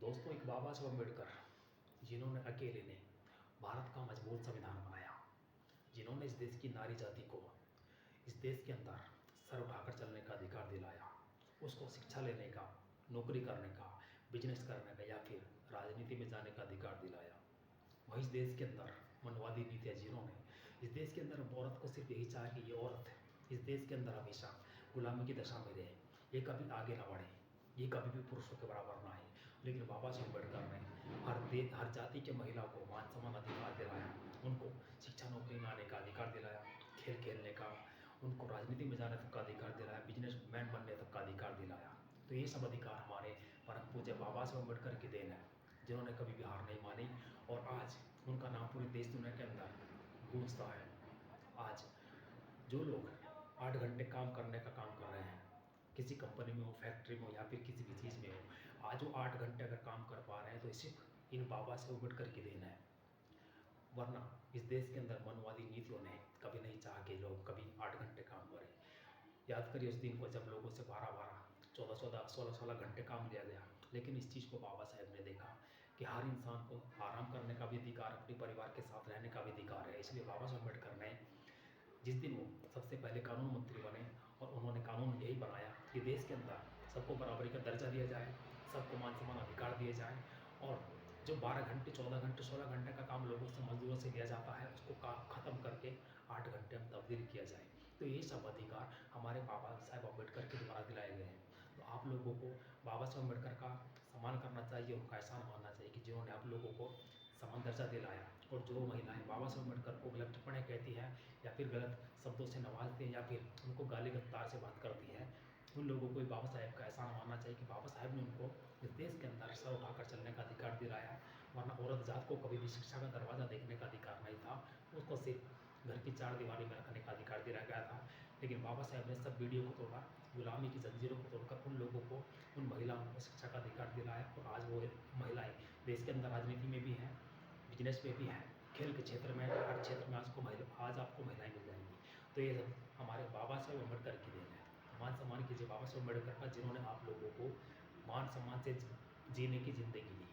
दोस्तों, एक बाबा साहब अम्बेडकर जिन्होंने अकेले ने भारत का मजबूत संविधान बनाया, जिन्होंने इस देश की नारी जाति को इस देश के अंदर सर उठाकर चलने का अधिकार दिलाया, उसको शिक्षा लेने का, नौकरी करने का, बिजनेस करने का या फिर राजनीति में जाने का अधिकार दिलाया। वही इस देश के अंदर मनवादी नीतियाँ जिन्होंने इस देश के अंदर औरत को सिर्फ यही चाहा कि ये औरत इस देश के अंदर हमेशा गुलामी की दशा में रहे, ये कभी आगे ना बढ़े, ये कभी भी पुरुषों के बराबर ना है। लेकिन बाबा साहब अम्बेडकर ने हर जाति के महिला को मान सम्मान अधिकार दिलाया, उनको शिक्षा नौकरी में आने का अधिकार दिलाया, खेल खेलने का, उनको राजनीति में जाने तक का अधिकार दिलाया, बिजनेसमैन बनने तक का अधिकार दिलाया। तो ये सब अधिकार हमारे परम पूज्य बाबा साहब अम्बेडकर की देन है, जिन्होंने कभी भी हार नहीं मानी और आज उनका नाम पूरे देश दुनिया के अंदर गूंजता है। आज जो लोग 8 घंटे काम करने का काम कर रहे हैं, किसी कंपनी में हो, फैक्ट्री में हो या फिर किसी भी चीज़ में हो, आज वो 8 घंटे अगर काम कर पा रहे हैं तो सिर्फ इन बाबा साहब अम्बेडकर की देन है। वरना इस देश के अंदर मनवादी नीतियों ने कभी नहीं चाहा कि लोग कभी 8 घंटे काम करें। याद करिए उस दिन को जब लोगों से 12-12, 14-14, 16-16 घंटे काम लिया गया, लेकिन इस चीज़ को बाबा साहब ने देखा कि हर इंसान को आराम करने का भी अधिकार, अपने परिवार के साथ रहने का भी अधिकार है। इसलिए बाबा साहब अम्बेडकर ने जिस दिन वो सबसे पहले कानून मंत्री बने और उन्होंने कानून यही बनाया कि देश के अंदर सबको बराबरी का दर्जा दिया जाए, सबको मान सम्मान अधिकार दिए जाए और जो 12 घंटे, 14 घंटे, 16 घंटे का काम लोगों से, मजदूरों से लिया जाता है, उसको ख़त्म करके 8 घंटे में तब्दील किया जाए। तो ये सब अधिकार हमारे बाबा साहब अम्बेडकर के द्वारा दिलाए गए हैं। तो आप लोगों को बाबा साहब अम्बेडकर का सम्मान करना चाहिए, उनका एहसान मानना चाहिए कि जिन्होंने आप लोगों को समान दर्जा दिलाया। और जो महिलाएं बाबा साहब अम्बेडकर को गलत टिप्पणियाँ कहती हैं या फिर गलत शब्दों से नवाजती हैं या फिर उनको गाली गलौज से बात करती हैं, उन लोगों को भी बाबा साहब का एहसान मानना चाहिए कि बाबा साहब ने उनको इस देश के अंदर सर उठाकर चलने का अधिकार दिलाया। वरना औरत जात को कभी भी शिक्षा का दरवाज़ा देखने का अधिकार नहीं था, उसको सिर्फ घर की चार दीवारी में रखने का अधिकार दिया गया था। लेकिन बाबा साहब ने सब वीडियो को तोड़ा, गुलामी की जंजीरों को तोड़कर उन लोगों को, उन महिलाओं को शिक्षा का अधिकार दिलाया और आज वो महिलाएं देश के अंदर राजनीति में भी हैं, बिजनेस में भी हैं, खेल के क्षेत्र में, हर क्षेत्र में आज आपको महिलाएं मिल जाएंगी। तो ये सब हमारे बाबा साहब अम्बेडकर की देन है। मान सम्मान कीजिए बाबा साहब अम्बेडकर का, जिन्होंने आप लोगों को मान सम्मान से जीने की ज़िंदगी दी।